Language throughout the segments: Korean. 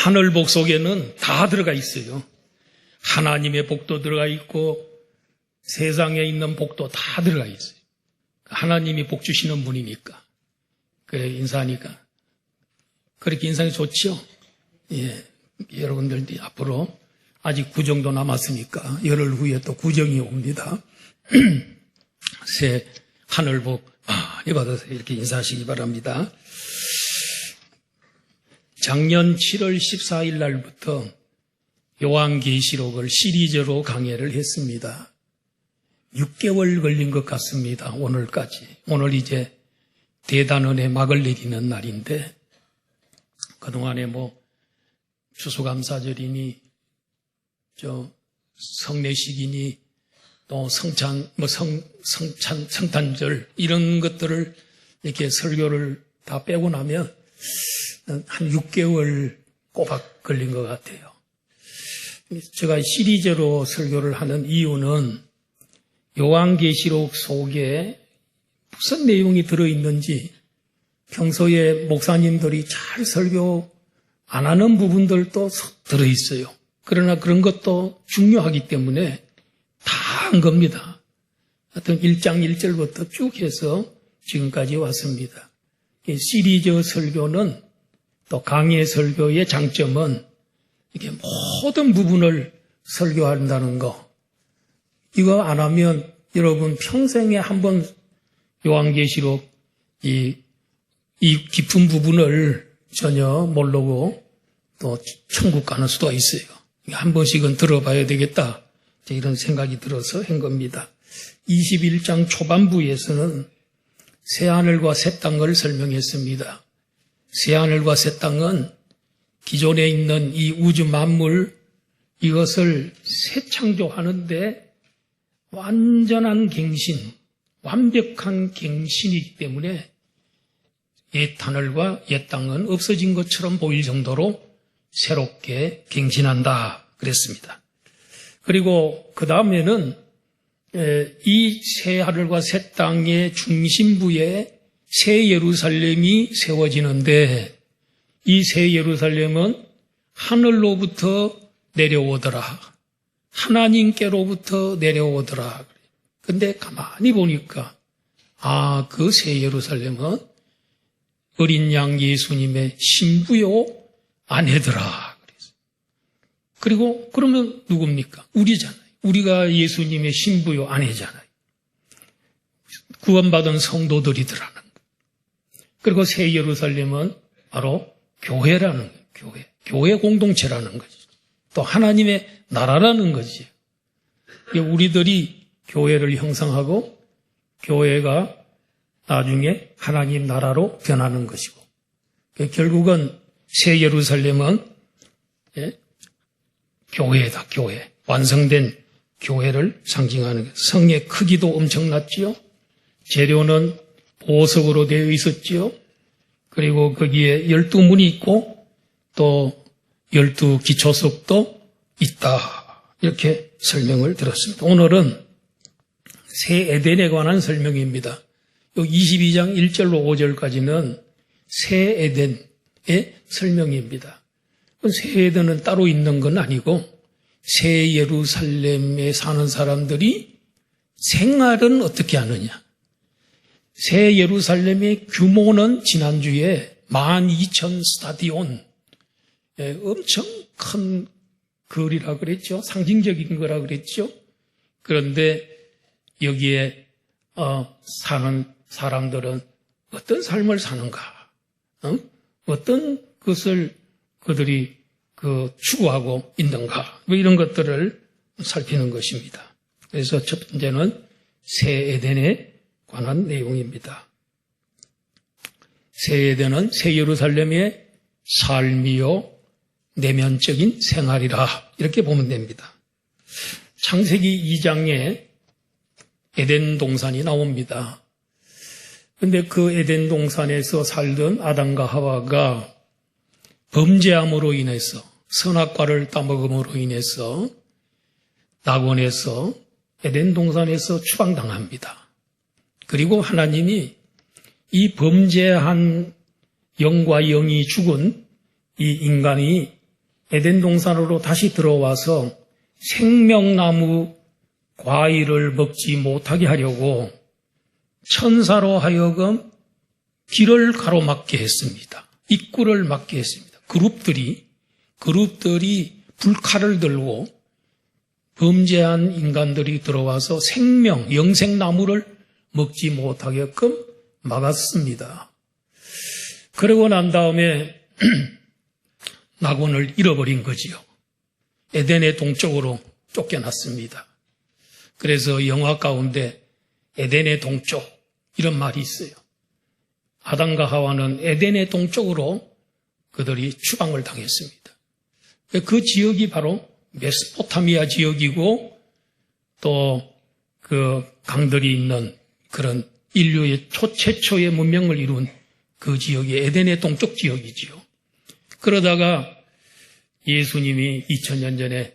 하늘복 속에는 다 들어가 있어요. 하나님의 복도 들어가 있고 세상에 있는 복도 다 들어가 있어요. 하나님이 복 주시는 분이니까. 그래 인사하니까 그렇게 인상이 좋죠. 예, 여러분들도 앞으로 아직 구정도 남았으니까 열흘 후에 또 구정이 옵니다. 새 하늘복 많이 받아서 이렇게 인사하시기 바랍니다. 작년 7월 14일 날부터 요한계시록을 시리즈로 강해를 했습니다. 6개월 걸린 것 같습니다. 오늘까지. 오늘 이제 대단원의 막을 내리는 날인데 그동안에 추수감사절이니 성례식이니 또 성탄절 이런 것들을 이렇게 설교를 다 빼고 나면 한 6개월 꼬박 걸린 것 같아요. 제가 시리즈로 설교를 하는 이유는 요한계시록 속에 무슨 내용이 들어있는지 평소에 목사님들이 잘 설교 안 하는 부분들도 들어있어요. 그러나 그런 것도 중요하기 때문에 다 한 겁니다. 하여튼 1장 1절부터 쭉 해서 지금까지 왔습니다. 이 시리즈 설교는 또 강의 설교의 장점은 이렇게 모든 부분을 설교한다는 거. 이거 안 하면 여러분 평생에 한번 요한계시록 이 깊은 부분을 전혀 모르고 또 천국 가는 수도 있어요. 한 번씩은 들어봐야 되겠다. 이런 생각이 들어서 한 겁니다. 21장 초반부에서는 새하늘과 새 땅을 설명했습니다. 새하늘과 새 땅은 기존에 있는 이 우주 만물 이것을 새 창조하는데 완전한 갱신, 완벽한 갱신이기 때문에 옛 하늘과 옛 땅은 없어진 것처럼 보일 정도로 새롭게 갱신한다 그랬습니다. 그리고 그 다음에는 이 새 하늘과 새 땅의 중심부에 새 예루살렘이 세워지는데 이 새 예루살렘은 하늘로부터 내려오더라. 하나님께로부터 내려오더라. 근데 가만히 보니까 그 새 예루살렘은 어린 양 예수님의 신부요 아내더라. 그리고 그러면 누굽니까? 우리잖아요. 우리가 예수님의 신부요 아내잖아요. 구원받은 성도들이더라는 거. 그리고 새 예루살렘은 바로 교회라는 거예요. 교회 공동체라는 거죠. 또 하나님의 나라라는 거지. 우리들이 교회를 형성하고 교회가 나중에 하나님 나라로 변하는 것이고 결국은 새 예루살렘은 교회다. 교회. 완성된 교회를 상징하는 거예요. 성의 크기도 엄청났지요. 재료는 보석으로 되어 있었지요. 그리고 거기에 12문이 있고 또 12기초석도 있다. 이렇게 설명을 들었습니다. 오늘은 새 에덴에 관한 설명입니다. 22장 1절로 5절까지는 새 에덴의 설명입니다. 새 에덴은 따로 있는 건 아니고 새 예루살렘에 사는 사람들이 생활은 어떻게 하느냐. 새 예루살렘의 규모는 지난주에 12,000 스타디온, 엄청 큰 거리라 그랬죠. 상징적인 거라 그랬죠. 그런데 여기에 사는 사람들은 어떤 삶을 사는가, 어떤 것을 그들이 추구하고 있는가, 이런 것들을 살피는 것입니다. 그래서 첫 번째는 새 에덴에 관한 내용입니다. 새 에덴은 새 예루살렘의 삶이요 내면적인 생활이라 이렇게 보면 됩니다. 창세기 2장에 에덴 동산이 나옵니다. 그런데 그 에덴 동산에서 살던 아담과 하와가 범죄함으로 인해서 선악과를 따먹음으로 인해서 낙원에서 에덴 동산에서 추방당합니다. 그리고 하나님이 이 범죄한 영과 영이 죽은 이 인간이 에덴 동산으로 다시 들어와서 생명나무 과일을 먹지 못하게 하려고 천사로 하여금 길을 가로막게 했습니다. 입구를 막게 했습니다. 그룹들이 불칼을 들고 범죄한 인간들이 들어와서 영생나무를 먹지 못하게끔 막았습니다. 그러고 난 다음에 낙원을 잃어버린 거지요. 에덴의 동쪽으로 쫓겨났습니다. 그래서 영화 가운데 에덴의 동쪽 이런 말이 있어요. 아담과 하와는 에덴의 동쪽으로 그들이 추방을 당했습니다. 그 지역이 바로 메소포타미아 지역이고 또 그 강들이 있는 그런 인류의 최초의 문명을 이룬 그 지역이 에덴의 동쪽 지역이지요. 그러다가 예수님이 2000년 전에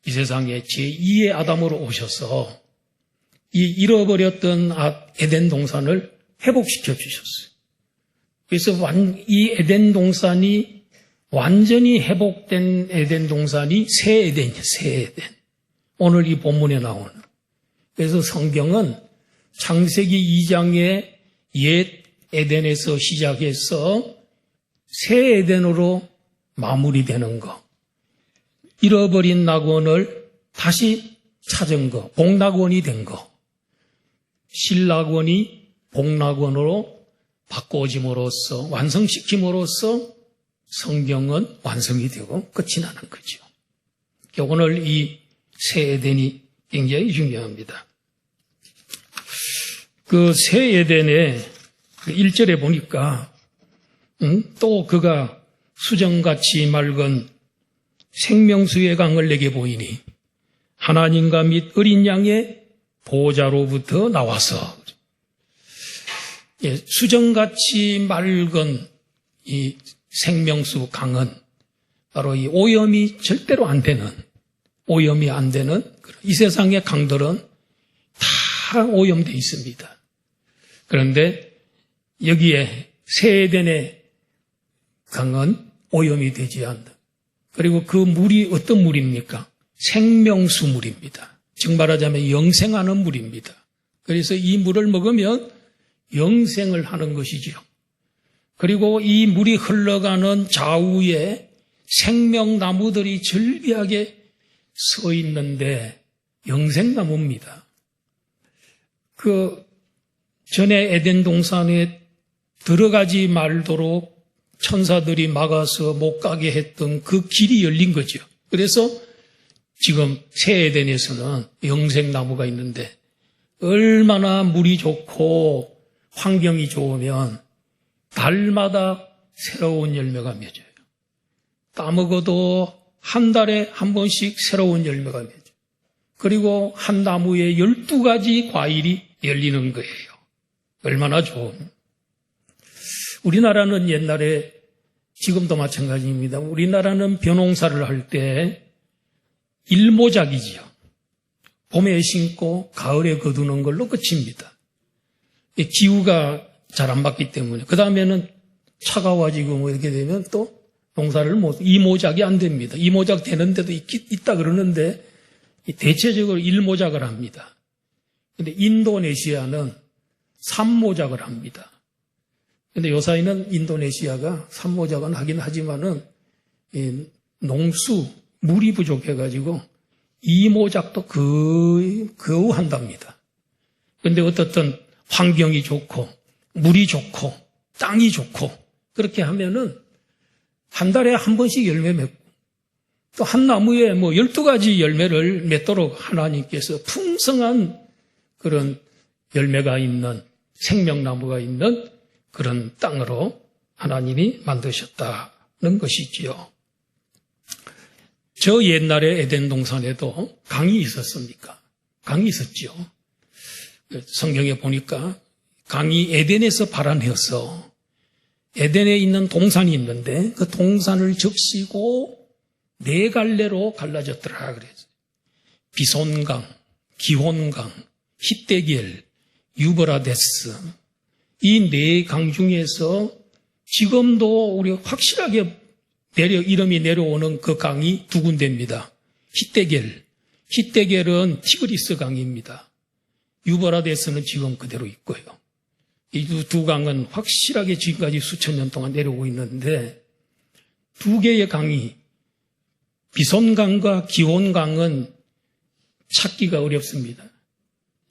이 세상에 제2의 아담으로 오셔서 이 잃어버렸던 에덴 동산을 회복시켜 주셨어요. 그래서 이 에덴 동산이 완전히 회복된 에덴 동산이 새 에덴이에요. 새 에덴. 오늘 이 본문에 나오는. 그래서 성경은 창세기 2장의 옛 에덴에서 시작해서 새 에덴으로 마무리되는 거. 잃어버린 낙원을 다시 찾은 거. 복낙원이 된 거. 신낙원이 복낙원으로 바꿔짐으로써 완성시킴으로써 성경은 완성이 되고 끝이 나는 거죠. 오늘 이 새 에덴이 굉장히 중요합니다. 그 새 에덴의 1절에 보니까 또 그가 수정같이 맑은 생명수의 강을 내게 보이니 하나님과 및 어린 양의 보호자로부터 나와서 수정같이 맑은 이 생명수 강은 바로 이 오염이 절대로 안 되는 이 세상의 강들은 다 오염되어 있습니다. 그런데 여기에 새 에덴의 강은 오염이 되지 않는다. 그리고 그 물이 어떤 물입니까? 생명수 물입니다. 즉 말하자면 영생하는 물입니다. 그래서 이 물을 먹으면 영생을 하는 것이지요. 그리고 이 물이 흘러가는 좌우에 생명나무들이 절비하게 서 있는데 영생나무입니다. 그 전에 에덴 동산에 들어가지 말도록 천사들이 막아서 못 가게 했던 그 길이 열린 거죠. 그래서 지금 새 에덴에서는 영생나무가 있는데 얼마나 물이 좋고 환경이 좋으면 달마다 새로운 열매가 맺어요. 따먹어도 한 달에 한 번씩 새로운 열매가 맺어요. 그리고 한 나무에 12가지 과일이 열리는 거예요. 얼마나 좋은. 우리나라는 옛날에 지금도 마찬가지입니다. 우리나라는 벼농사를 할 때 일모작이지요. 봄에 심고 가을에 거두는 걸로 끝입니다. 기후가 잘 안 맞기 때문에. 그 다음에는 차가워지고 뭐 이렇게 되면 또 농사를 이모작이 안 됩니다. 이모작 되는 데도 있다 그러는데 대체적으로 일모작을 합니다. 근데 인도네시아는 삼모작을 합니다. 근데 요사이는 인도네시아가 삼모작은 하긴 하지만은 물이 부족해가지고 이모작도 겨우 한답니다. 근데 어떻든 환경이 좋고 물이 좋고 땅이 좋고 그렇게 하면은 한 달에 한 번씩 열매 맺고 또 한 나무에 12가지 열매를 맺도록 하나님께서 풍성한 그런 열매가 있는 생명나무가 있는 그런 땅으로 하나님이 만드셨다는 것이지요. 저 옛날에 에덴 동산에도 강이 있었습니까? 강이 있었죠. 성경에 보니까 강이 에덴에서 발안해서 에덴에 있는 동산이 있는데 그 동산을 적시고 4갈래로 갈라졌더라 그래서 비손강, 기혼강, 히데겔, 유브라데스 이 4강 중에서 지금도 우리가 확실하게 이름이 내려오는 그 강이 두 군데입니다. 히데겔은 티그리스 강입니다. 유브라데스는 지금 그대로 있고요. 이 두 강은 확실하게 지금까지 수천 년 동안 내려오고 있는데, 두 개의 강이, 비손강과 기혼강은 찾기가 어렵습니다.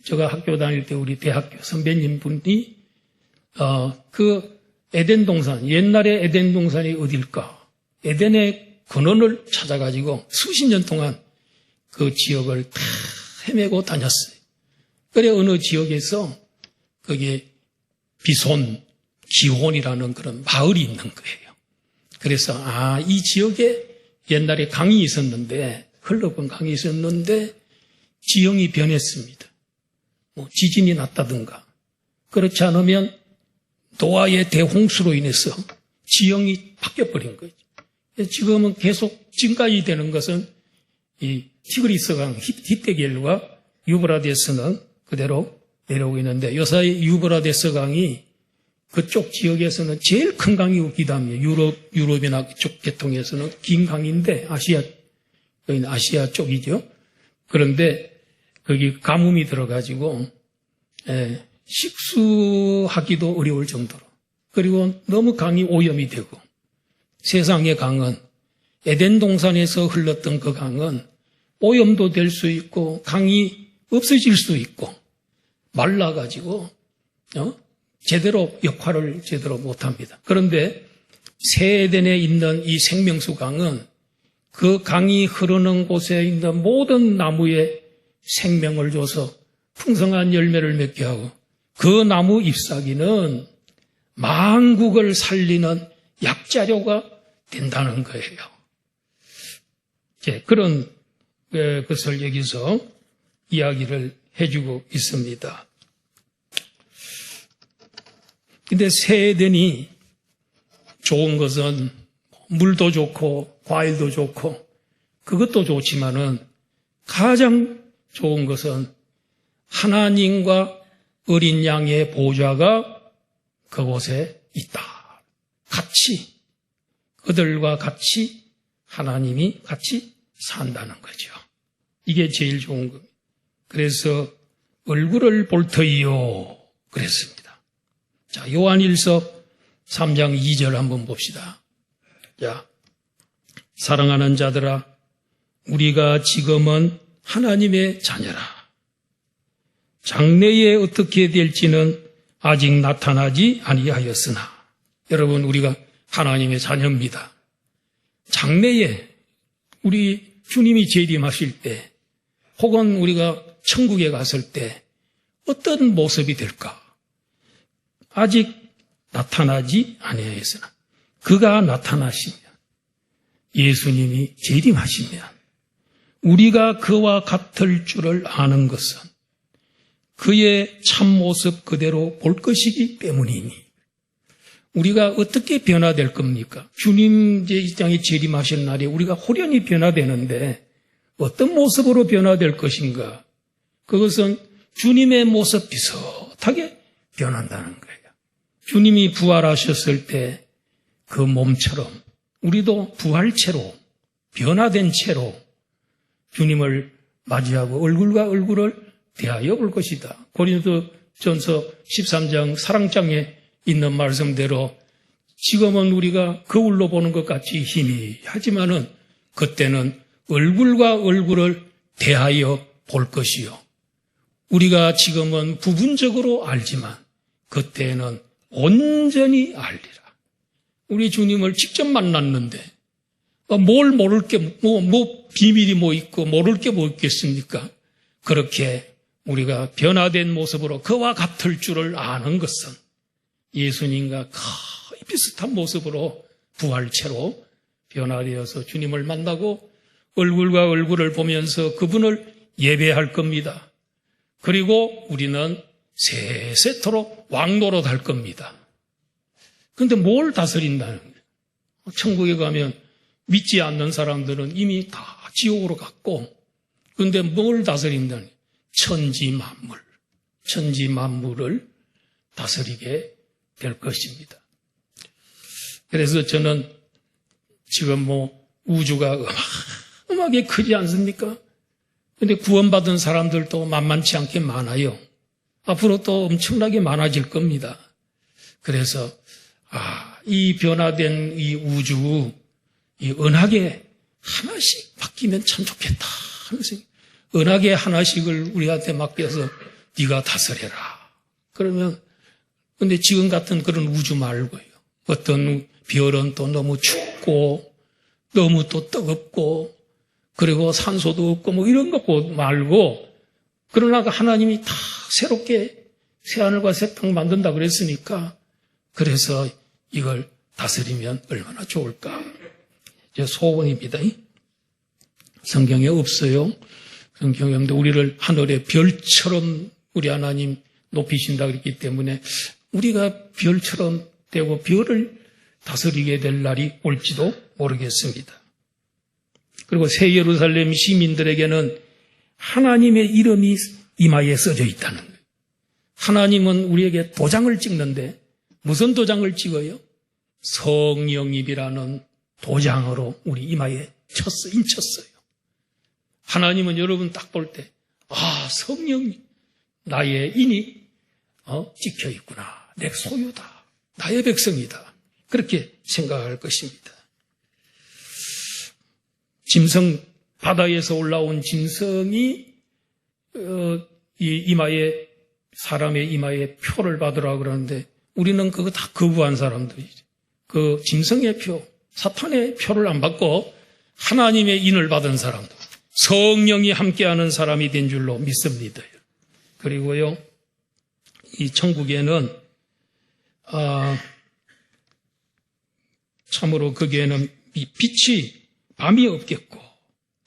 제가 학교 다닐 때 우리 대학교 선배님 분이 그 에덴 동산, 옛날에 에덴 동산이 어딜까? 에덴의 근원을 찾아가지고 수십 년 동안 그 지역을 다 헤매고 다녔어요. 그래 어느 지역에서 거기에 비손, 기혼이라는 그런 마을이 있는 거예요. 그래서 이 지역에 옛날에 강이 있었는데, 흘러본 강이 있었는데 지형이 변했습니다. 지진이 났다든가 그렇지 않으면 노아의 대홍수로 인해서 지형이 바뀌어버린 거죠. 지금은 계속 지금까지 되는 것은 이 티그리스강, 히데겔과 유브라데스는 그대로 내려오고 있는데, 요사이 유브라데스 강이 그쪽 지역에서는 제일 큰 강이 없기도 합니다. 유럽이나 그쪽 계통에서는 긴 강인데, 여기는 아시아 쪽이죠. 그런데 거기 가뭄이 들어가지고 식수하기도 어려울 정도로, 그리고 너무 강이 오염이 되고, 세상의 강은 에덴 동산에서 흘렀던 그 강은 오염도 될 수 있고 강이 없어질 수 있고 말라가지고 역할을 제대로 못합니다. 그런데 새 에덴에 있는 이 생명수 강은 그 강이 흐르는 곳에 있는 모든 나무에 생명을 줘서 풍성한 열매를 맺게 하고, 그 나무 잎사귀는 만국을 살리는 약자료가 된다는 거예요. 그런 것을 여기서 이야기를 해주고 있습니다. 근데 새 에덴이 좋은 것은 물도 좋고 과일도 좋고 그것도 좋지만은 가장 좋은 것은 하나님과 어린 양의 보좌가 그곳에 있다. 같이, 그들과 같이 하나님이 같이 산다는 거죠. 이게 제일 좋은 겁니다. 그래서 얼굴을 볼 터이요 그랬습니다. 자, 요한일서 3장 2절 한번 봅시다. 자, 사랑하는 자들아, 우리가 지금은 하나님의 자녀라. 장래에 어떻게 될지는 아직 나타나지 아니하였으나, 여러분, 우리가 하나님의 자녀입니다. 장래에 우리 주님이 재림하실 때, 혹은 우리가 천국에 갔을 때 어떤 모습이 될까? 아직 나타나지 아니하였으나, 그가 나타나시면, 예수님이 재림하시면 우리가 그와 같을 줄을 아는 것은 그의 참모습 그대로 볼 것이기 때문이니, 우리가 어떻게 변화될 겁니까? 주님 이 땅에 재림하실 날에 우리가 호련히 변화되는데 어떤 모습으로 변화될 것인가? 그것은 주님의 모습 비슷하게 변한다는 거예요. 주님이 부활하셨을 때 그 몸처럼 우리도 부활체로, 변화된 채로 주님을 맞이하고 얼굴과 얼굴을 대하여 볼 것이다. 고린도전서 13장 사랑장에 있는 말씀대로 지금은 우리가 거울로 보는 것 같이 희미하지만은 그때는 얼굴과 얼굴을 대하여 볼 것이요. 우리가 지금은 부분적으로 알지만 그때는 온전히 알리라. 우리 주님을 직접 만났는데 뭘 모를 게 비밀이 뭐 있고 모를 게 뭐 있겠습니까? 그렇게 우리가 변화된 모습으로 그와 같을 줄을 아는 것은 예수님과 거의 비슷한 모습으로 부활체로 변화되어서 주님을 만나고 얼굴과 얼굴을 보면서 그분을 예배할 겁니다. 그리고 우리는 세세토록 왕노릇 할 겁니다. 그런데 뭘 다스린다는 거예요? 천국에 가면 믿지 않는 사람들은 이미 다 지옥으로 갔고, 그런데 뭘 다스린다는 거예요? 천지 만물을 다스리게 될 것입니다. 그래서 저는 지금 우주가 어마어마하게 크지 않습니까? 근데 구원받은 사람들도 만만치 않게 많아요. 앞으로 또 엄청나게 많아질 겁니다. 그래서 이 변화된 이 우주, 이 은하계 하나씩 바뀌면 참 좋겠다 하는 생각. 은하계 하나씩을 우리한테 맡겨서 네가 다스려라. 그러면 근데 지금 같은 그런 우주 말고요. 어떤 별은 또 너무 춥고 너무 또 뜨겁고 그리고 산소도 없고 이런 거 말고 그러나 하나님이 다 새롭게 새하늘과 새 땅 만든다 그랬으니까 그래서 이걸 다스리면 얼마나 좋을까. 제 소원입니다. 성경에 없어요. 성경에 없는데 우리를 하늘의 별처럼 우리 하나님 높이신다 그랬기 때문에 우리가 별처럼 되고 별을 다스리게 될 날이 올지도 모르겠습니다. 그리고 새 예루살렘 시민들에게는 하나님의 이름이 이마에 써져 있다는 거예요. 하나님은 우리에게 도장을 찍는데 무슨 도장을 찍어요? 성령님이라는 도장으로 우리 이마에 인쳤어요. 하나님은 여러분 딱 볼 때 성령님 나의 인이 찍혀 있구나. 내 소유다. 나의 백성이다. 그렇게 생각할 것입니다. 짐승, 바다에서 올라온 짐승이 이 이마에 사람의 이마에 표를 받으라 그러는데 우리는 그거 다 거부한 사람들이죠. 그 짐승의 표, 사탄의 표를 안 받고 하나님의 인을 받은 사람들, 성령이 함께하는 사람이 된 줄로 믿습니다. 그리고요, 이 천국에는 참으로 거기에는 이 빛이 밤이 없겠고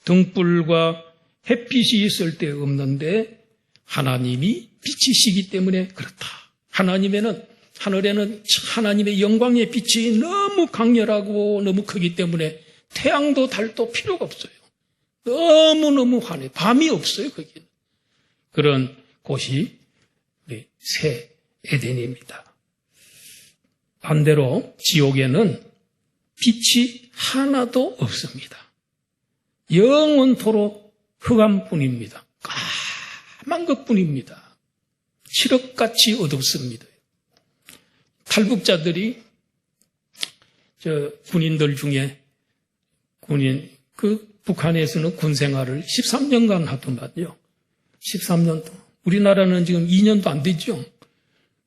등불과 햇빛이 있을 때 없는데 하나님이 빛이시기 때문에 그렇다. 하늘에는 하나님의 영광의 빛이 너무 강렬하고 너무 크기 때문에 태양도 달도 필요가 없어요. 너무너무 환해. 밤이 없어요, 거기는. 그런 곳이 우리 새 에덴입니다. 반대로 지옥에는 빛이 하나도 없습니다. 영원토록 흑암뿐입니다. 까만 것뿐입니다. 칠흑같이 어둡습니다. 탈북자들이 군인들 중에 북한에서는 군 생활을 13년간 하더만요. 13년 동안. 우리나라는 지금 2년도 안 되죠.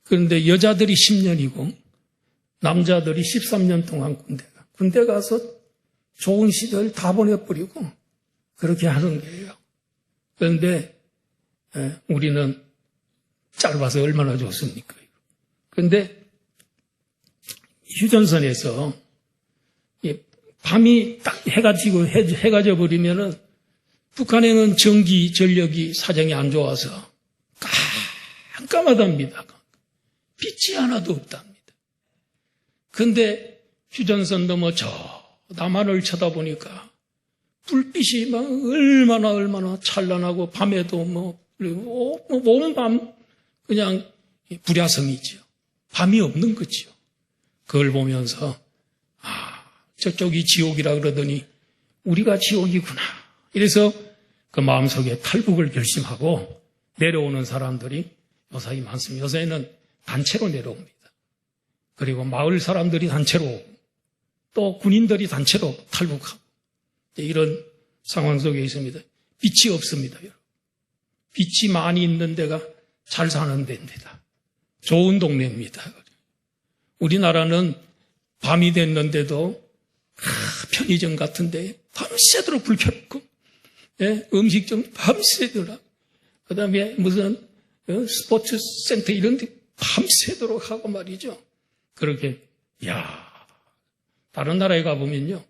그런데 여자들이 10년이고 남자들이 13년 동안 군대 가서 좋은 시절 다 보내버리고 그렇게 하는 거예요. 그런데 우리는 짧아서 얼마나 좋습니까? 그런데 휴전선에서 밤이 딱 해가 져버리면은 북한에는 전기, 전력이 사정이 안 좋아서 깜깜하답니다. 빛이 하나도 없답니다. 그런데 휴전선 넘어 저 남한을 쳐다보니까 불빛이 막 얼마나 찬란하고 밤에도 그리고 온 밤 그냥 불야성이죠. 밤이 없는 거죠. 그걸 보면서 저쪽이 지옥이라 그러더니 우리가 지옥이구나. 이래서 그 마음속에 탈북을 결심하고 내려오는 사람들이 요사이 많습니다. 요사이는 단체로 내려옵니다. 그리고 마을 사람들이 단체로 오고 또 군인들이 단체로 탈북하고 이런 상황 속에 있습니다. 빛이 없습니다. 여러분. 빛이 많이 있는 데가 잘 사는 데입니다. 좋은 동네입니다. 우리나라는 밤이 됐는데도 편의점 같은데 밤새도록 불 켜놓고 음식점 밤새도록 그 다음에 무슨 스포츠 센터 이런 데 밤새도록 하고 말이죠. 그렇게 다른 나라에 가보면요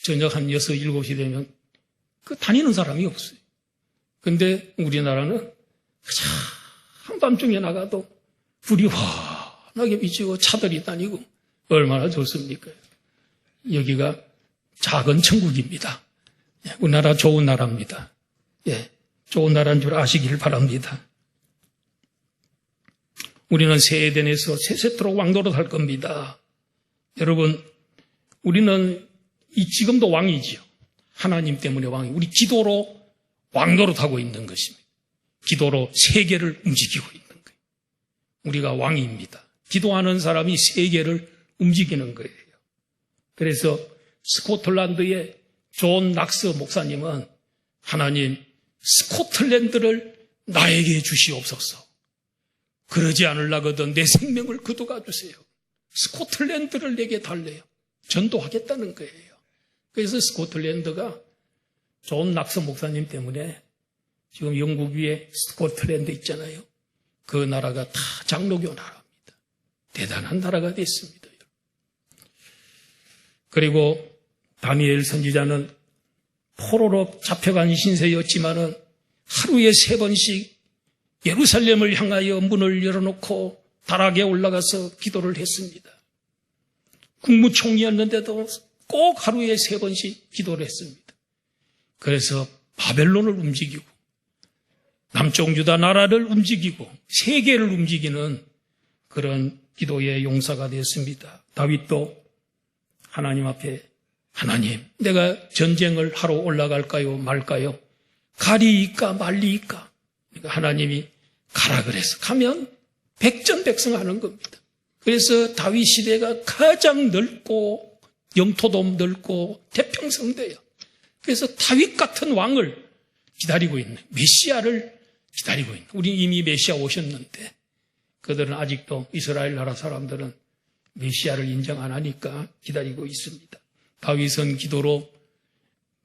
저녁 한 6, 7시 되면 다니는 사람이 없어요. 근데 우리나라는 한밤중에 나가도 불이 환하게 비치고 차들이 다니고 얼마나 좋습니까? 여기가 작은 천국입니다. 우리나라 좋은 나라입니다. 좋은 나라인 줄 아시길 바랍니다. 우리는 새 에덴에서 세세토록 왕노릇 할 겁니다. 여러분, 우리는 지금도 왕이지요. 하나님 때문에 왕이. 우리 기도로 왕노릇하고 있는 것입니다. 기도로 세계를 움직이고 있는 거예요. 우리가 왕입니다. 기도하는 사람이 세계를 움직이는 거예요. 그래서 스코틀랜드의 존 낙스 목사님은 하나님 스코틀랜드를 나에게 주시옵소서. 그러지 않으려거든 내 생명을 거둬가 주세요. 스코틀랜드를 내게 달래요. 전도하겠다는 거예요. 그래서 스코틀랜드가 존 낙스 목사님 때문에 지금 영국 위에 스코틀랜드 있잖아요. 그 나라가 다 장로교 나라입니다. 대단한 나라가 됐습니다. 그리고 다니엘 선지자는 포로로 잡혀간 신세였지만은 하루에 3번씩 예루살렘을 향하여 문을 열어놓고 다락에 올라가서 기도를 했습니다. 국무총리였는데도 꼭 하루에 3번씩 기도를 했습니다. 그래서 바벨론을 움직이고 남쪽 유다 나라를 움직이고 세계를 움직이는 그런 기도의 용사가 되었습니다. 다윗도 하나님 앞에 하나님, 내가 전쟁을 하러 올라갈까요? 말까요? 가리이까 말리이까? 그러니까 하나님이 가라 그래서 가면 백전백승하는 겁니다. 그래서 다윗 시대가 가장 넓고 영토도 넓고 태평성대요. 그래서 다윗 같은 왕을 기다리고 있는, 메시아를 기다리고 있는. 우리 이미 메시아 오셨는데 그들은 아직도 이스라엘 나라 사람들은 메시아를 인정 안 하니까 기다리고 있습니다. 다윗은 기도로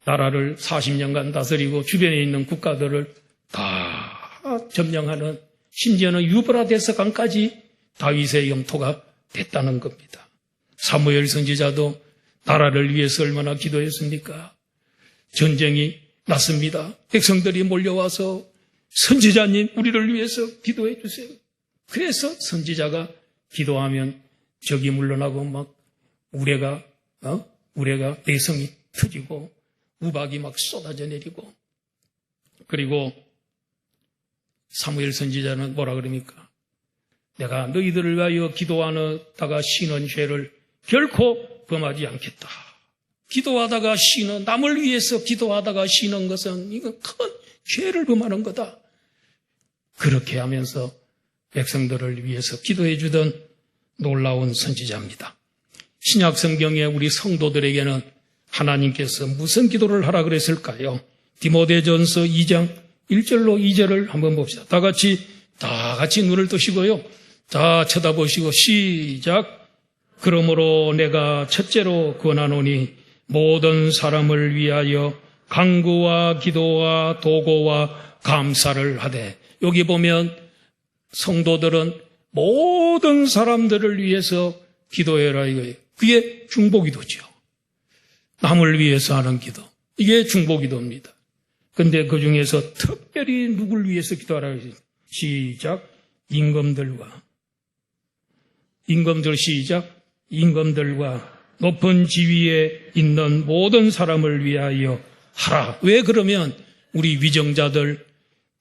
나라를 40년간 다스리고 주변에 있는 국가들을 다 점령하는, 심지어는 유브라데스 강까지 다윗의 영토가 됐다는 겁니다. 사무엘 선지자도 나라를 위해서 얼마나 기도했습니까? 전쟁이 났습니다. 백성들이 몰려와서 선지자님 우리를 위해서 기도해 주세요. 그래서 선지자가 기도하면 적이 물러나고 막 우레가 내성이 터지고 우박이 막 쏟아져 내리고, 그리고 사무엘 선지자는 뭐라 그럽니까? 내가 너희들을 위하여 기도하다가 쉬는 죄를 결코 범하지 않겠다. 기도하다가 쉬는, 남을 위해서 기도하다가 쉬는 것은 이건 큰 죄를 범하는 거다. 그렇게 하면서 백성들을 위해서 기도해 주던 놀라운 선지자입니다. 신약 성경에 우리 성도들에게는 하나님께서 무슨 기도를 하라 그랬을까요? 디모데전서 2장 1절로 2절을 한번 봅시다. 다 같이 눈을 뜨시고요. 다 쳐다보시고 시작. 그러므로 내가 첫째로 권하노니 모든 사람을 위하여 간구와 기도와 도고와 감사를 하되, 여기 보면 성도들은 모든 사람들을 위해서 기도해라 이거예요. 그게 중보기도죠. 남을 위해서 하는 기도. 이게 중보기도입니다. 그런데 그 중에서 특별히 누굴 위해서 기도하라 그러죠. 시작. 임금들과 높은 지위에 있는 모든 사람을 위하여 하라. 왜 그러면 우리 위정자들,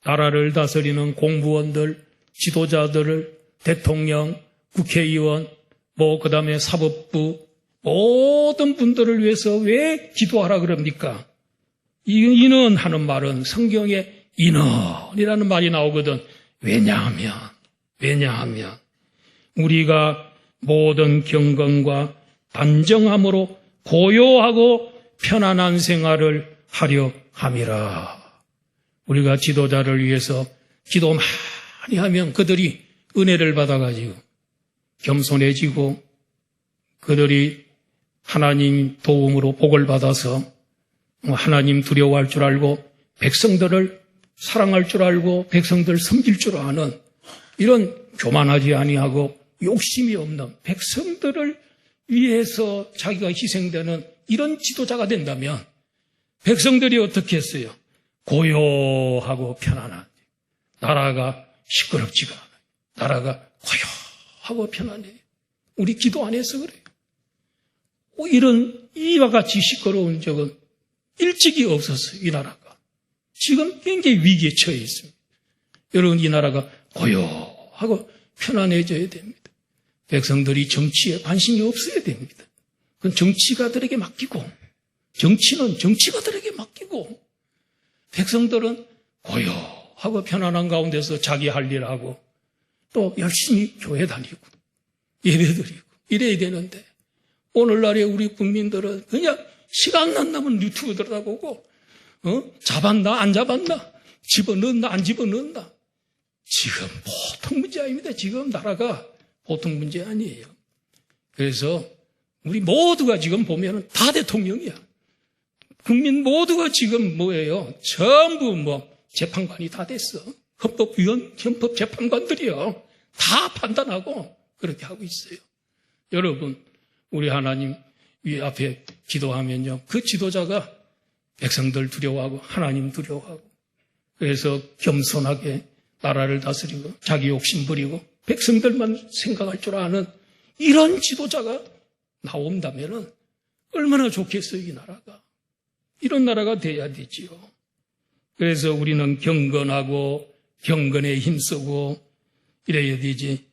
나라를 다스리는 공무원들, 지도자들을, 대통령, 국회의원, 그 다음에 사법부, 모든 분들을 위해서 왜 기도하라 그럽니까? 인원 하는 말은 성경에 인원이라는 말이 나오거든. 왜냐하면 우리가 모든 경건과 단정함으로 고요하고 편안한 생활을 하려 함이라. 우리가 지도자를 위해서 기도 많이 하면 그들이 은혜를 받아가지고 겸손해지고 그들이 하나님 도움으로 복을 받아서 하나님 두려워할 줄 알고 백성들을 사랑할 줄 알고 백성들 섬길 줄 아는, 이런 교만하지 아니하고 욕심이 없는, 백성들을 위해서 자기가 희생되는 이런 지도자가 된다면 백성들이 어떻게 했어요? 고요하고 편안한, 나라가 시끄럽지가 않아요. 나라가 고요하고 편안해요. 우리 기도 안 해서 그래요. 이와 같이 시끄러운 적은 일찍이 없었어요. 이 나라가 지금 굉장히 위기에 처해 있습니다. 여러분, 이 나라가 고요하고 편안해져야 됩니다. 백성들이 정치에 관심이 없어야 됩니다. 그건 정치가들에게 맡기고 정치는 정치가들에게 맡기고 백성들은 고요하고 편안한 가운데서 자기 할 일 하고 또 열심히 교회 다니고 예배드리고 이래야 되는데 오늘날의 우리 국민들은 그냥 시간 난다면 유튜브 들여다보고 잡았나 안 잡았나 집어넣었나 안 집어넣었나. 지금 보통 문제 아닙니다. 지금 나라가 보통 문제 아니에요. 그래서 우리 모두가 지금 보면 다 대통령이야. 국민 모두가 지금 뭐예요? 전부 재판관이 다 됐어. 헌법 재판관들이요. 다 판단하고 그렇게 하고 있어요. 여러분, 우리 하나님 위 앞에 기도하면요. 그 지도자가 백성들 두려워하고 하나님 두려워하고 그래서 겸손하게 나라를 다스리고 자기 욕심 부리고 백성들만 생각할 줄 아는 이런 지도자가 나온다면 얼마나 좋겠어요, 이 나라가. 이런 나라가 돼야 되지요. 그래서 우리는 경건하고 경건에 힘쓰고 이래야 되지.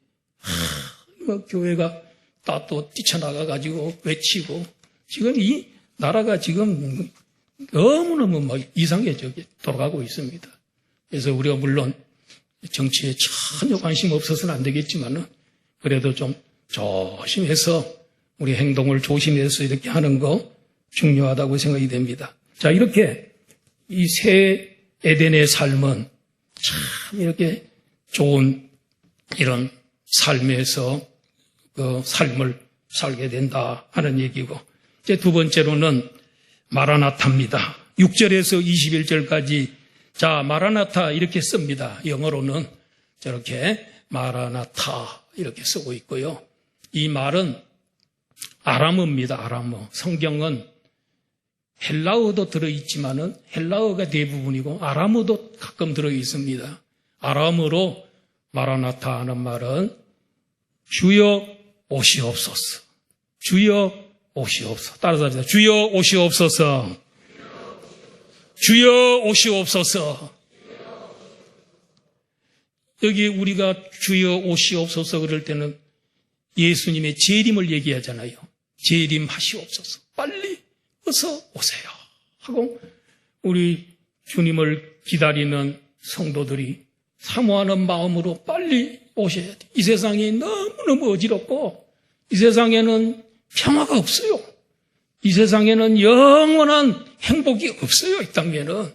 교회가 다 또 뛰쳐나가가지고 외치고 지금 이 나라가 지금 너무너무 이상하게 돌아가고 있습니다. 그래서 우리가 물론 정치에 전혀 관심 없어서는 안 되겠지만은 그래도 좀 조심해서 우리 행동을 조심해서 이렇게 하는 거 중요하다고 생각이 됩니다. 자, 이렇게 이 새 에덴의 삶은 참 이렇게 좋은 이런 삶에서 그 삶을 살게 된다 하는 얘기고 이제 두 번째로는 마라나타입니다. 6절에서 21절까지 자, 마라나타 이렇게 씁니다. 영어로는 저렇게 마라나타 이렇게 쓰고 있고요. 이 말은 아람어입니다. 아람어. 성경은 헬라어도 들어있지만은 헬라어가 대부분이고 아람어도 가끔 들어있습니다. 아람어로 마라나타 하는 말은 주여 오시옵소서. 주여 오시옵소서. 따라서 합니다. 주여 오시옵소서. 주여 오시옵소서. 여기 우리가 주여 오시옵소서 그럴 때는 예수님의 재림을 얘기하잖아요. 재림하시옵소서. 빨리 어서 오세요 하고 우리 주님을 기다리는 성도들이 사모하는 마음으로 빨리 오셔야 돼. 이 세상이 너무너무 어지럽고 이 세상에는 평화가 없어요. 이 세상에는 영원한 행복이 없어요. 이 땅에는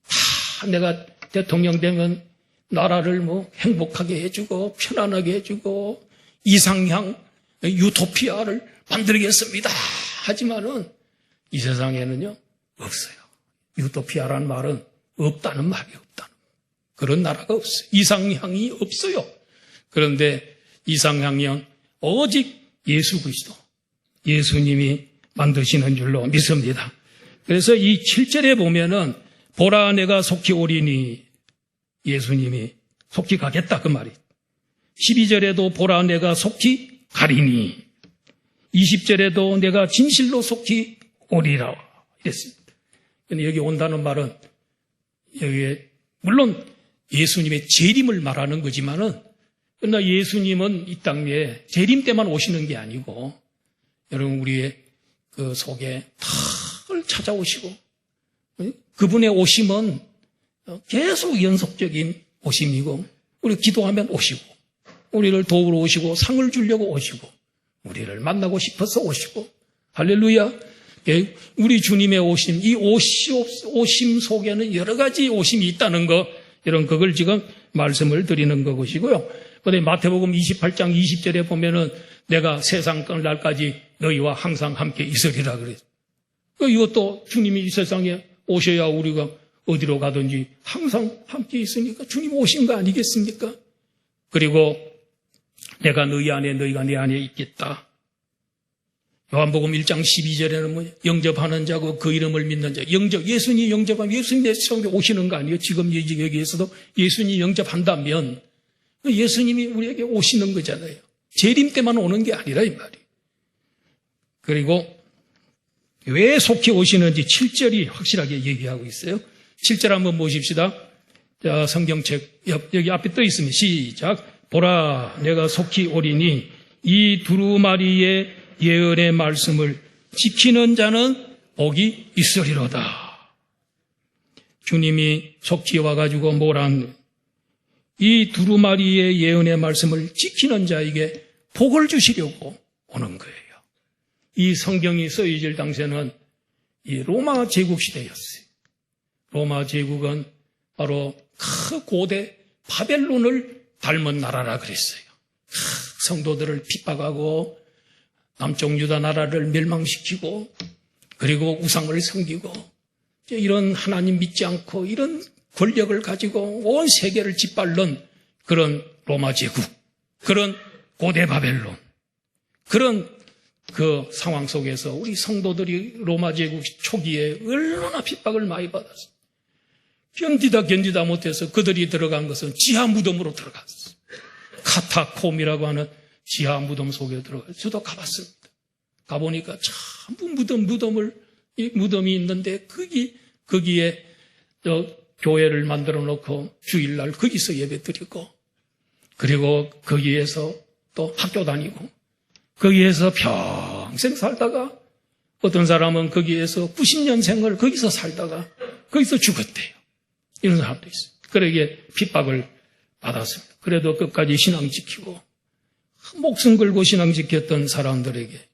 다 내가 대통령 되면 나라를 행복하게 해주고 편안하게 해주고 이상향 유토피아를 만들겠습니다. 하지만은 이 세상에는요 없어요. 유토피아라는 말은 없다는 말이 없다는 그런 나라가 없어요. 이상향이 없어요. 그런데 이상향은 오직 예수 그리스도 예수님이 만드시는 줄로 믿습니다. 그래서 이 7절에 보면은 보라 내가 속히 오리니 예수님이 속히 가겠다 그 말이. 12절에도 보라 내가 속히 가리니 20절에도 내가 진실로 속히 오리라 이랬습니다. 근데 여기 온다는 말은 여기에 물론 예수님의 재림을 말하는 거지만은 그러나 예수님은 이 땅에 재림 때만 오시는 게 아니고 여러분 우리의 그 속에 다 찾아오시고 그분의 오심은 계속 연속적인 오심이고 우리 기도하면 오시고 우리를 도우러 오시고 상을 주려고 오시고 우리를 만나고 싶어서 오시고 할렐루야. 우리 주님의 오심, 이 오심 속에는 여러 가지 오심이 있다는 거 이런 그걸 지금 말씀을 드리는 것이고요. 그런데 마태복음 28장 20절에 보면은 내가 세상 끝날까지 너희와 항상 함께 있으리라 그래요. 이것도 주님이 이 세상에 오셔야 우리가 어디로 가든지 항상 함께 있으니까 주님 오신 거 아니겠습니까? 그리고 내가 너희 안에 너희가 내 안에 있겠다. 요한복음 1장 12절에는 영접하는 자고 그 이름을 믿는 자. 예수님 영접하면 예수님 내 성에 오시는 거 아니에요? 지금 여기에서도 예수님 영접한다면 예수님이 우리에게 오시는 거잖아요. 재림 때만 오는 게 아니라 이 말이에요. 그리고 왜 속히 오시는지 7절이 확실하게 얘기하고 있어요. 7절 한번 보십시다. 자, 성경책 여기 앞에 떠 있습니다. 시작. 보라 내가 속히 오리니 이 두루마리의 예언의 말씀을 지키는 자는 복이 있으리로다. 주님이 속지에 와가지고 뭐란 이 두루마리의 예언의 말씀을 지키는 자에게 복을 주시려고 오는 거예요. 이 성경이 쓰여질 당시에는 이 로마 제국 시대였어요. 로마 제국은 바로 고대 바벨론을 닮은 나라라 그랬어요. 성도들을 핍박하고 남쪽 유다 나라를 멸망시키고 그리고 우상을 섬기고 이런 하나님 믿지 않고 이런 권력을 가지고 온 세계를 짓밟는 그런 로마 제국, 그런 고대 바벨론, 그런 그 상황 속에서 우리 성도들이 로마 제국 초기에 얼마나 핍박을 많이 받았어요. 견디다 못해서 그들이 들어간 것은 지하 무덤으로 들어갔어요. 카타콤이라고 하는 지하 무덤 속에 들어갔어요. 저도 가봤습니다. 가보니까 전부 무덤이 있는데 거기에 교회를 만들어 놓고 주일날 거기서 예배 드리고 그리고 거기에서 또 학교 다니고 거기에서 평생 살다가 어떤 사람은 거기에서 90년생을 거기서 살다가 거기서 죽었대요. 이런 사람도 있어요. 그러기에 핍박을 받았습니다. 그래도 끝까지 신앙 지키고 목숨 걸고 신앙 지켰던 사람들에게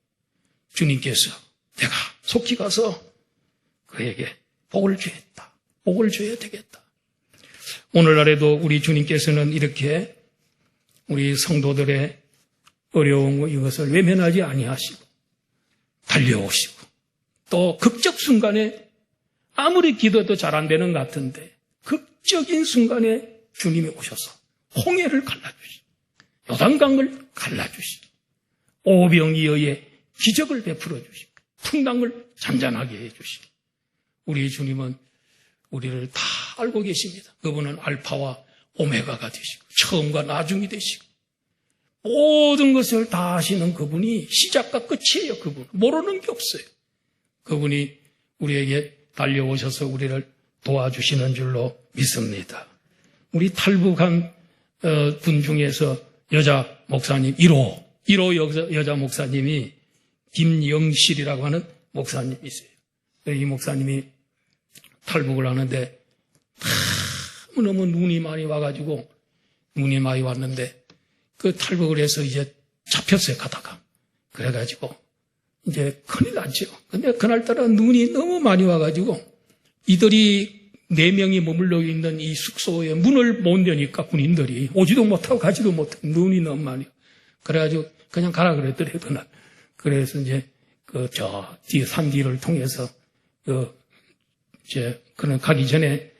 주님께서 내가 속히 가서 그에게 복을 주겠다. 복을 줘야 되겠다. 오늘날에도 우리 주님께서는 이렇게 우리 성도들의 어려운 이것을 외면하지 아니하시고 달려오시고 또 극적 순간에 아무리 기도도 잘 안 되는 것 같은데 극적인 순간에 주님이 오셔서 홍해를 갈라주시고 요단강을 갈라주시고 오병이어의 기적을 베풀어 주시고 풍랑을 잔잔하게 해주시고 우리 주님은 우리를 다 알고 계십니다. 그분은 알파와 오메가가 되시고 처음과 나중이 되시고 모든 것을 다 아시는 그분이 시작과 끝이에요. 그분 모르는 게 없어요. 그분이 우리에게 달려오셔서 우리를 도와주시는 줄로 믿습니다. 우리 탈북한 분 중에서 여자 목사님 1호 여자 목사님이 김영실이라고 하는 목사님이 있어요. 이 목사님이 탈북을 하는데 너무 눈이 많이 와가지고 눈이 많이 왔는데 그 탈북을 해서 이제 잡혔어요. 가다가 그래가지고 이제 큰일 났죠. 근데 그날따라 눈이 너무 많이 와가지고 이들이 4명이 머물러 있는 이 숙소에 문을 못 여니까 군인들이 오지도 못하고 가지도 못하고 눈이 너무 많이 그래가지고 그냥 가라 그랬더래요. 그날. 그래서 이제 뒤 산 뒤를 통해서 그는 가기 전에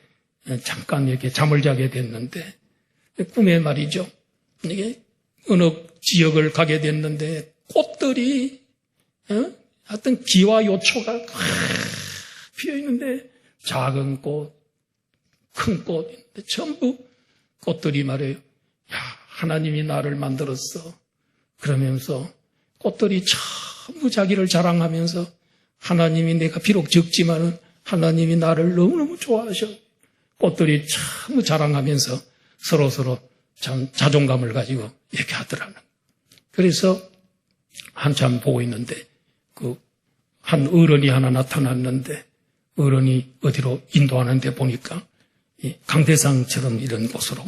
잠깐 이렇게 잠을 자게 됐는데 꿈에 말이죠. 이게 어느 지역을 가게 됐는데 꽃들이 하여튼 기와 요초가 피어 있는데 작은 꽃, 큰 꽃, 전부 꽃들이 말해요. 야, 하나님이 나를 만들었어. 그러면서 꽃들이 전부 자기를 자랑하면서 하나님이 내가 비록 적지만은 하나님이 나를 너무너무 좋아하셔. 꽃들이 참 자랑하면서 서로 참 자존감을 가지고 이렇게 하더라는. 그래서 한참 보고 있는데 한 어른이 하나 나타났는데 어른이 어디로 인도하는데 보니까 강대상처럼 이런 곳으로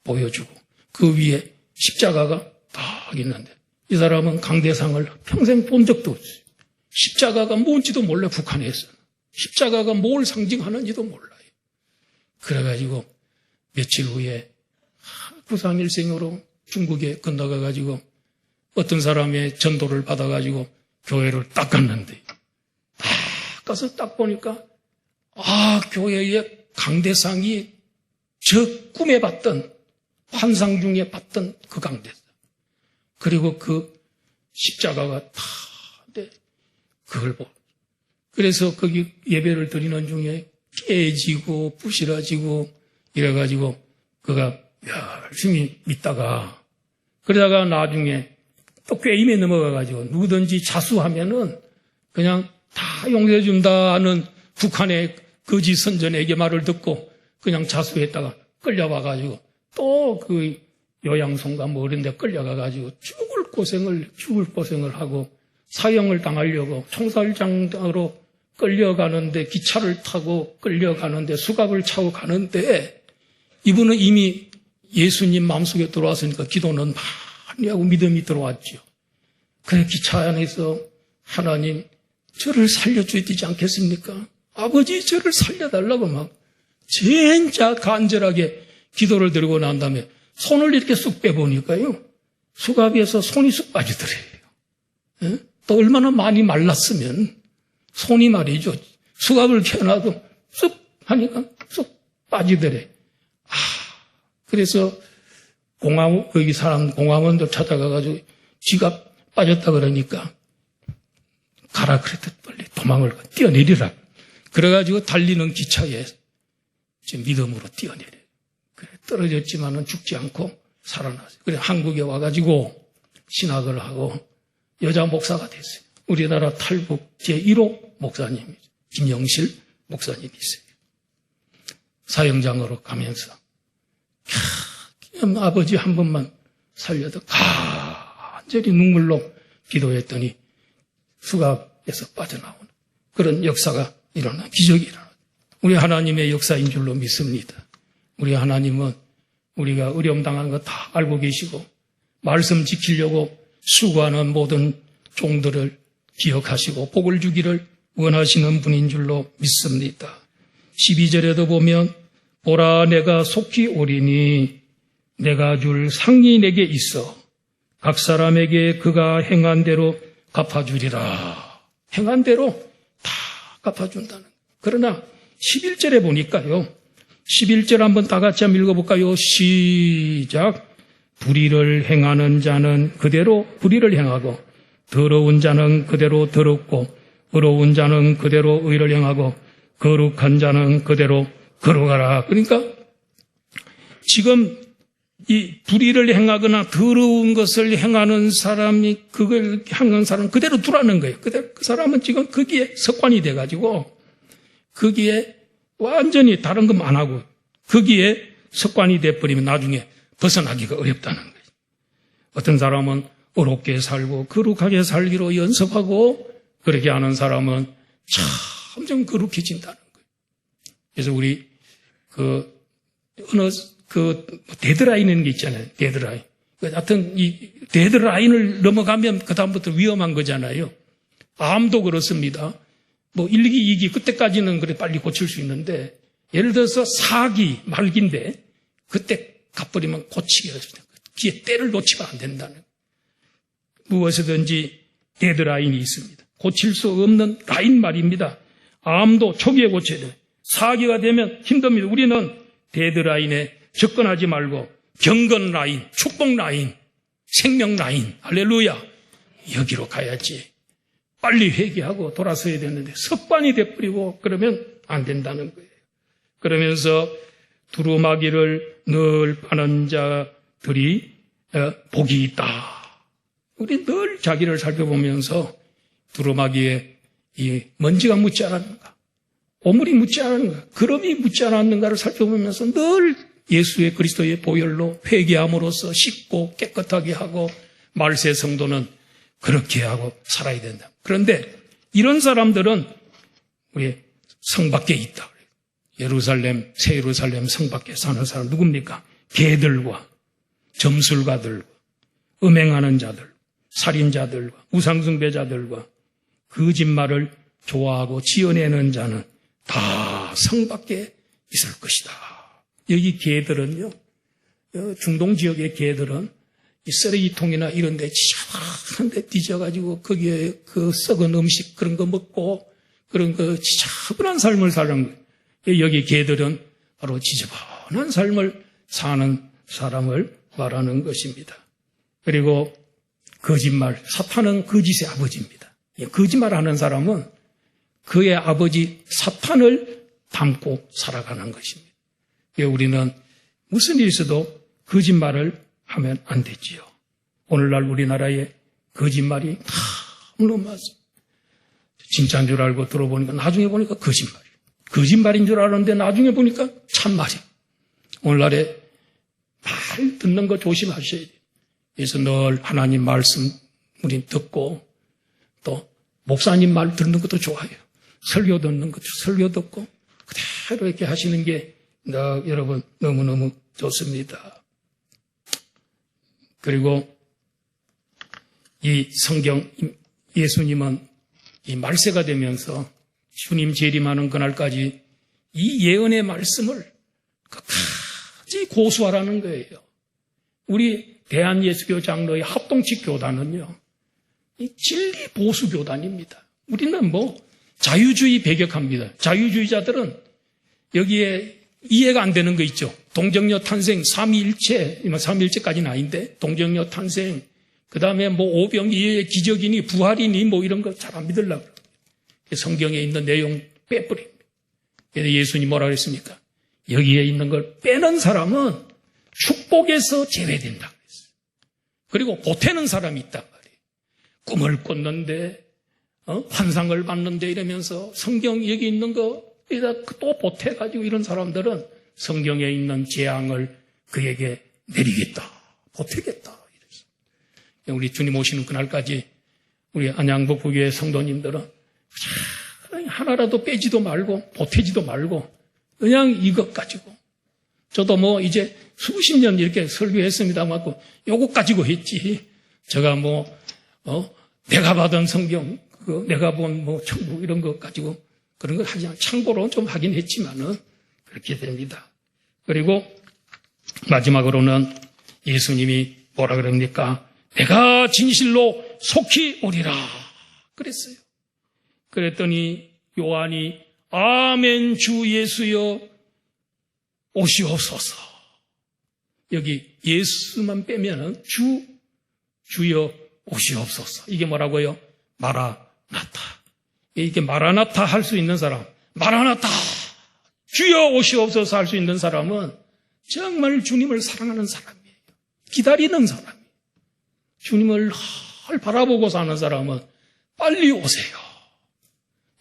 보여주고 그 위에 십자가가 딱 있는데 이 사람은 강대상을 평생 본 적도 없어요. 십자가가 뭔지도 몰라 북한에서. 십자가가 뭘 상징하는지도 몰라요. 그래가지고 며칠 후에 부상일생으로 중국에 건너가가지고 어떤 사람의 전도를 받아가지고 교회를 딱 갔는데 딱 가서 딱 보니까 교회의 강대상이 저 꿈에 봤던 환상 중에 봤던 그 강대상 그리고 그 십자가가 다 그걸 보고 그래서 거기 예배를 드리는 중에 깨지고 부실어지고 이래가지고 그가 열심히 믿다가 그러다가 나중에 또 꾀임에 넘어가가지고 누구든지 자수하면은 그냥 다 용서해준다 하는 북한의 거짓 선전에게 말을 듣고 그냥 자수했다가 끌려와가지고 또 그 요양송가 뭐 이런 데 끌려가가지고 죽을 고생을 하고 사형을 당하려고 총살장으로 끌려가는데, 기차를 타고 끌려가는데, 수갑을 차고 가는데, 이분은 이미 예수님 마음속에 들어왔으니까 기도는 많이 하고 믿음이 들어왔죠. 그래, 기차 안에서 하나님, 저를 살려줘야 되지 않겠습니까? 아버지, 저를 살려달라고 막 진짜 간절하게 기도를 드리고 난 다음에 손을 이렇게 쑥 빼보니까요, 수갑에서 손이 쑥 빠지더래요. 예? 또 얼마나 많이 말랐으면 손이 말이죠, 수갑을 켜놔도 쑥 하니까 쑥 빠지더래. 그래서 거기 사람 공항원도 찾아가가지고 지갑 빠졌다 그러니까 가라 그랬듯 빨리 도망을 뛰어내리라. 그래가지고 달리는 기차에 믿음으로 뛰어내려. 그래, 떨어졌지만은 죽지 않고 살아났어요. 그래, 한국에 와가지고 신학을 하고 여자 목사가 됐어요. 우리나라 탈북 제1호 목사님이죠. 김영실 목사님이세요. 사형장으로 가면서 아버지 한 번만 살려도 간절히 눈물로 기도했더니 수갑에서 빠져나오는 그런 역사가 일어나, 기적이 일어나. 우리 하나님의 역사인 줄로 믿습니다. 우리 하나님은 우리가 어려움 당하는 거 다 알고 계시고 말씀 지키려고 수고하는 모든 종들을 기억하시고 복을 주기를 원하시는 분인 줄로 믿습니다. 12절에도 보면 보라 내가 속히 오리니 내가 줄 상이 내게 있어 각 사람에게 그가 행한 대로 갚아주리라. 행한 대로 다 갚아준다는. 그러나 11절에 보니까요, 11절 한번 다 같이 한번 읽어볼까요? 시작. 불의를 행하는 자는 그대로 불의를 행하고 더러운 자는 그대로 더럽고 의로운 자는 그대로 의를 행하고 거룩한 자는 그대로 거룩하라. 그러니까 지금 이 불의를 행하거나 더러운 것을 행하는 사람이 그걸 행하는 사람은 그대로 두라는 거예요. 그대로 그 사람은 지금 거기에 습관이 돼가지고 거기에 완전히 다른 것 안 하고 거기에 습관이 돼버리면 나중에 벗어나기가 어렵다는 거예요. 어떤 사람은 어렵게 살고 거룩하게 살기로 연습하고 그렇게 하는 사람은 점점 거룩해진다는 거예요. 그래서 우리 데드라인이라는 게 있잖아요. 데드라인. 하여튼 이 데드라인을 넘어가면 그다음부터 위험한 거잖아요. 암도 그렇습니다. 1기, 2기 그때까지는 그래 빨리 고칠 수 있는데 예를 들어서 4기 말기인데 그때 가버리면 고치기가 어렵다. 기에 때를 놓치면 안 된다는 거예요. 무엇이든지 데드라인이 있습니다. 고칠 수 없는 라인 말입니다. 암도 초기에 고쳐야 돼요. 4기가 되면 힘듭니다. 우리는 데드라인에 접근하지 말고 경건 라인, 축복 라인, 생명 라인, 할렐루야, 여기로 가야지. 빨리 회개하고 돌아서야 되는데 습관이 돼버리고 그러면 안 된다는 거예요. 그러면서 두루마기를 늘 파는 자들이 복이 있다. 우리 늘 자기를 살펴보면서 두루마기에 이 먼지가 묻지 않았는가, 오물이 묻지 않았는가, 그름이 묻지 않았는가를 살펴보면서 늘 예수의 그리스도의 보혈로 회개함으로써 씻고 깨끗하게 하고 말세 성도는 그렇게 하고 살아야 된다. 그런데 이런 사람들은 우리 성 밖에 있다. 예루살렘, 새 예루살렘 성 밖에 사는 사람 누굽니까? 개들과 점술가들과 음행하는 자들, 살인자들과 우상숭배자들과 거짓말을 좋아하고 지어내는 자는 다 성 밖에 있을 것이다. 여기 개들은요, 중동 지역의 개들은 이 쓰레기통이나 이런 데 지저분한 데 뒤져가지고 거기에 그 썩은 음식 그런 거 먹고 그런 그 지저분한 삶을 사는 거예요. 여기 개들은 바로 지저분한 삶을 사는 사람을 말하는 것입니다. 그리고 거짓말, 사탄은 거짓의 아버지입니다. 거짓말하는 사람은 그의 아버지 사탄을 닮고 살아가는 것입니다. 우리는 무슨 일이 있어도 거짓말을 하면 안 되지요. 오늘날 우리나라에 거짓말이 너무 많습니다. 진짜인 줄 알고 들어보니까 나중에 보니까 거짓말이에요. 거짓말인 줄 알았는데 나중에 보니까 참말이에요. 오늘날에 말 듣는 거 조심하셔야 돼요. 그래서 늘 하나님 말씀 우리 듣고 또 목사님 말 듣는 것도 좋아요. 설교 듣는 것, 설교 듣고 그대로 이렇게 하시는 게 여러분 너무너무 좋습니다. 그리고 이 성경, 예수님은 이 말세가 되면서 주님 재림하는 그날까지 이 예언의 말씀을 끝까지 고수하라는 거예요. 우리 대한예수교 장로의 합동측 교단은요, 이 진리 보수 교단입니다. 우리는 자유주의 배격합니다. 자유주의자들은 여기에 이해가 안 되는 거 있죠. 동정녀 탄생, 삼위일체, 삼위일체까지는 아닌데, 동정녀 탄생, 그 다음에 오병이의 기적이니 부활이니 이런 거 잘 안 믿으려고 그래요. 성경에 있는 내용 빼버립니다. 그래서 예수님 뭐라 그랬습니까? 여기에 있는 걸 빼는 사람은 축복에서 제외된다 그랬어요. 그리고 보태는 사람이 있단 말이에요. 꿈을 꿨는데, 환상을 봤는데 이러면서 성경 여기 있는 거 또 보태가지고 이런 사람들은 성경에 있는 재앙을 그에게 내리겠다, 보태겠다. 이랬어요. 우리 주님 오시는 그날까지 우리 안양북부교회 성도님들은 하나라도 빼지도 말고 보태지도 말고 그냥 이것 가지고, 저도 이제 수십 년 이렇게 설교했습니다만 요것 가지고 했지. 제가 내가 받은 성경, 내가 본 천국 이런 것 가지고 그런 걸 하지 않고 참고로 좀 하긴 했지만은 그렇게 됩니다. 그리고 마지막으로는 예수님이 뭐라 그럽니까? 내가 진실로 속히 오리라 그랬어요. 그랬더니 요한이 아멘 주 예수여 오시옵소서. 여기 예수만 빼면은 주여 오시옵소서. 이게 뭐라고요? 마라나타. 이게 마라나타 할 수 있는 사람, 마라나타 주여 오시옵소서 할 수 있는 사람은 정말 주님을 사랑하는 사람이에요. 기다리는 사람이에요. 주님을 늘 바라보고 사는 사람은 빨리 오세요.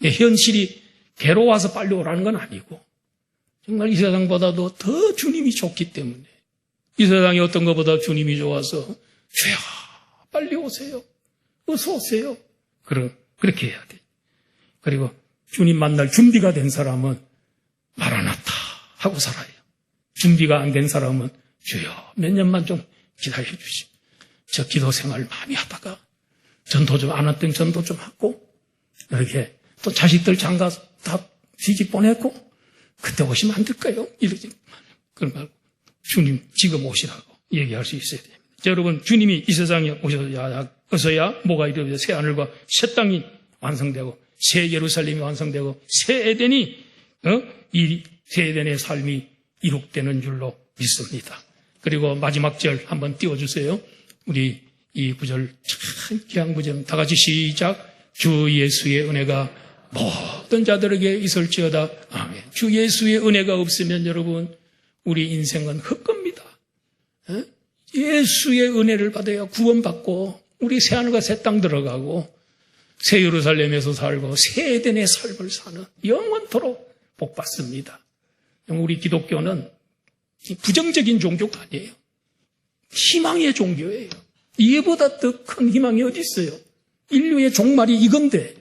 현실이 괴로워서 빨리 오라는 건 아니고 정말 이 세상보다도 더 주님이 좋기 때문에, 이 세상이 어떤 것보다 주님이 좋아서 주여 빨리 오세요. 어서 오세요. 그렇게 해야 돼요. 그리고 주님 만날 준비가 된 사람은 마라나타 하고 살아요. 준비가 안 된 사람은 주여 몇 년만 좀 기다려 주시오. 저 기도 생활 많이 하다가 전도 좀 안 했던 전도 좀 하고 이렇게 또 자식들 장가 다 시집 보냈고 그때 오시면 안 될까요? 이러지. 그런 말고 주님 지금 오시라고 얘기할 수 있어야 됩니다. 자, 여러분 주님이 이 세상에 오셔야 뭐가 이루어져 새 하늘과 새 땅이 완성되고 새 예루살렘이 완성되고 새 에덴이 이 새 에덴의 삶이 이룩되는 줄로 믿습니다. 그리고 마지막 절 한번 띄워주세요. 우리 이 구절 참 귀한 구절 다 같이 시작. 주 예수의 은혜가 모든 자들에게 있을지어다. 아멘. 주 예수의 은혜가 없으면 여러분 우리 인생은 헛겁니다. 예수의 은혜를 받아야 구원받고 우리 새하늘과 새 땅 들어가고 새 예루살렘에서 살고 새 에덴의 삶을 사는 영원토록 복받습니다. 우리 기독교는 부정적인 종교가 아니에요. 희망의 종교예요. 이보다 더 큰 희망이 어디 있어요? 인류의 종말이 이건데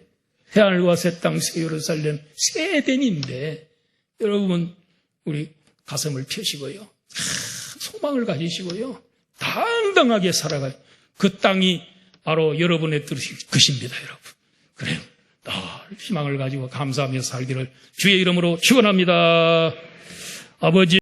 새하늘과 새 땅, 새 예루살렘, 새 에덴인데 여러분 우리 가슴을 펴시고요. 소망을 가지시고요. 당당하게 살아가요. 그 땅이 바로 여러분의 것입니다, 여러분. 그래요. 늘 희망을 가지고 감사하며 살기를 주의 이름으로 축원합니다. 아버지